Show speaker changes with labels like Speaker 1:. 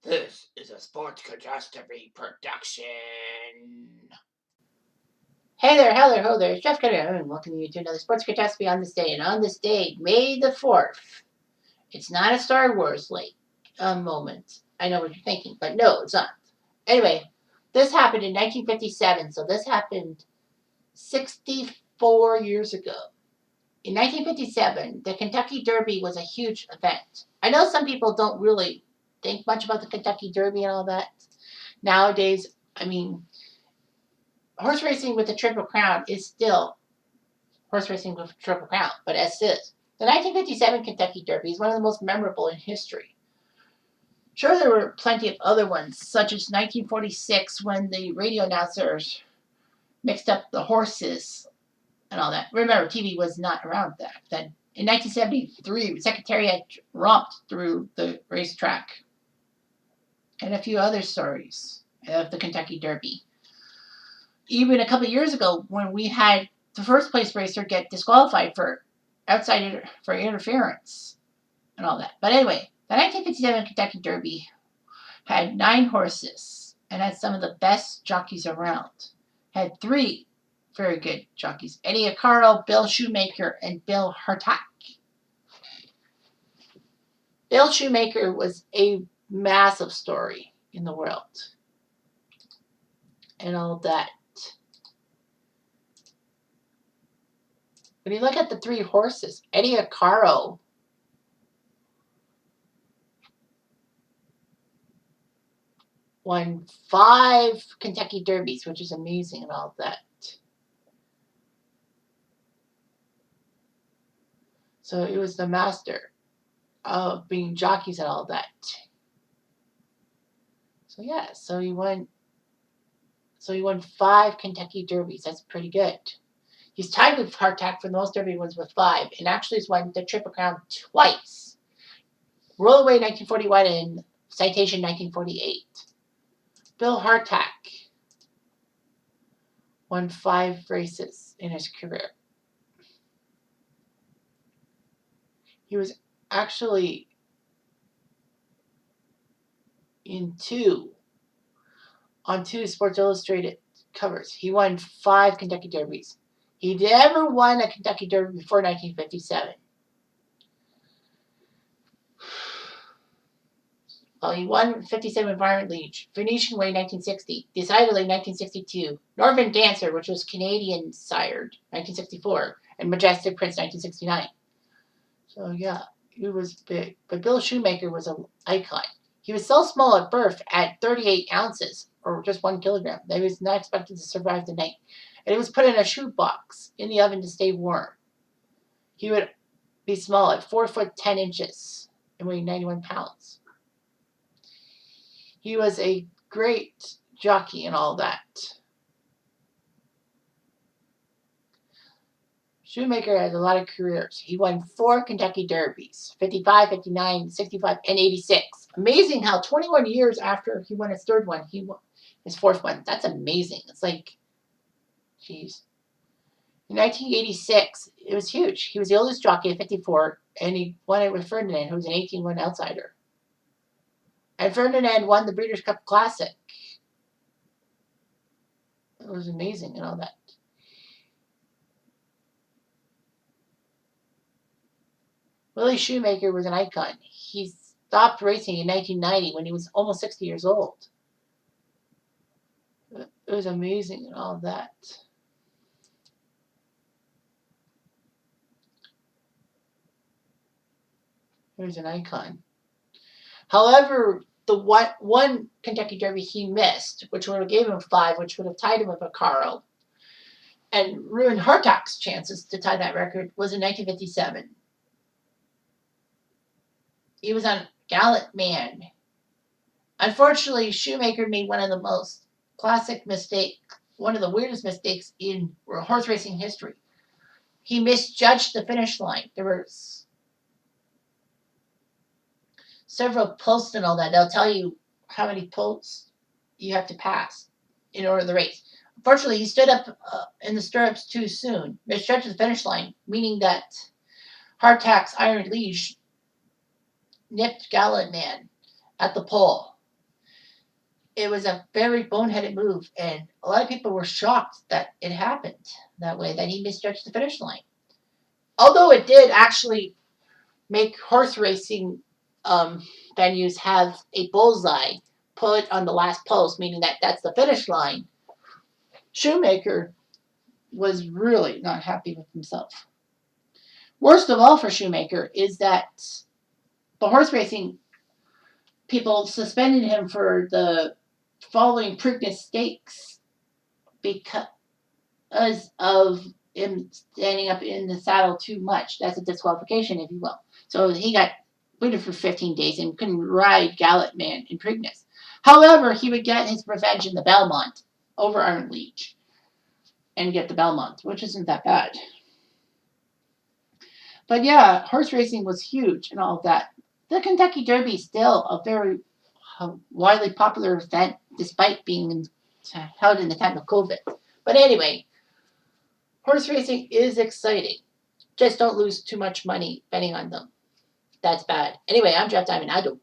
Speaker 1: This is a Sports Catastrophe production. Hey there, hello, ho there, it's Jeff Cutter, and welcome you to another Sports Catastrophe on this day. And on this day, May the 4th, it's not a Star Wars moment. I know what you're thinking, but no, it's not. Anyway, this happened in 1957, so this happened 64 years ago. In 1957, the Kentucky Derby was a huge event. I know some people don't really think much about the Kentucky Derby and all that. Nowadays, I mean, horse racing with the Triple Crown is still horse racing with the Triple Crown, but as is. The 1957 Kentucky Derby is one of the most memorable in history. Sure, there were plenty of other ones, such as 1946 when the radio announcers mixed up the horses and all that. Remember, TV was not around back then. In 1973, Secretariat romped through the racetrack, and a few other stories of the Kentucky Derby. Even a couple of years ago, when we had the first place racer get disqualified for for interference and all that. But anyway, the 1957 Kentucky Derby had 9 horses and had some of the best jockeys around. Had 3 very good jockeys: Eddie Acaro, Bill Shoemaker, and Bill Hartack. Bill Shoemaker was a massive story in the world and all that. When you look at the 3 horses, Eddie Acaro won 5 Kentucky Derbies, which is amazing and all that. So he was the master of being jockeys and all that. So yeah, so he won 5 Kentucky Derbies. That's pretty good. He's tied with Hartack for the most Derby wins with 5, and actually has won the Triple Crown twice. Rollaway 1941 and Citation 1948. Bill Hartack won 5 races in his career. He was actually on 2 Sports Illustrated covers. He won 5 Kentucky Derbies. He never won a Kentucky Derby before 1957. Well, he won 57 Environment League, Venetian Way 1960, Decidedly 1962, Northern Dancer, which was Canadian sired, 1964, and Majestic Prince 1969. So yeah, he was big. But Bill Shoemaker was an icon. He was so small at birth, at 38 ounces, or just 1 kilogram, that he was not expected to survive the night. And he was put in a shoe box in the oven to stay warm. He would be small at 4 foot 10 inches and weigh 91 pounds. He was a great jockey and all that. Shoemaker had a lot of careers. He won 4 Kentucky Derbies, 55, 59, 65, and 86. Amazing how 21 years after he won his 3rd one, he won his 4th one. That's amazing. It's like, geez. In 1986, it was huge. He was the oldest jockey at 54, and he won it with Ferdinand, who was an 18-1 outsider. And Ferdinand won the Breeders' Cup Classic. It was amazing and all that. Willie Shoemaker was an icon. He stopped racing in 1990 when he was almost 60 years old. It was amazing and all that. He was an icon. However, the one Kentucky Derby he missed, which would have gave him 5, which would have tied him with Acaro and ruined Hartack's chances to tie that record, was in 1957. He was on Gallant Man. Unfortunately, Shoemaker made one of the most classic mistakes, one of the weirdest mistakes in horse racing history. He misjudged the finish line. There were several posts and all that. They'll tell you how many posts you have to pass in order to race. Unfortunately, he stood up in the stirrups too soon, misjudged the finish line, meaning that Hartack's Iron Liege nipped Gallant Man at the pole. it was a very boneheaded move, and a lot of people were shocked that it happened that way, that he misjudged the finish line. Although it did actually make horse racing venues have a bullseye put on the last post, meaning that that's the finish line. Shoemaker was really not happy with himself. Worst of all for Shoemaker is that the horse racing people suspended him for the following Preakness Stakes because of him standing up in the saddle too much. That's a disqualification, if you will. So he got booted for 15 days and couldn't ride Gallant Man in Preakness. However, he would get his revenge in the Belmont over Iron Leech and get the Belmont, which isn't that bad. But yeah, horse racing was huge and all of that. The Kentucky Derby is still a very widely popular event, despite being held in the time of COVID. But anyway, horse racing is exciting. Just don't lose too much money betting on them. That's bad. Anyway, I'm Jeff Diamond. I do.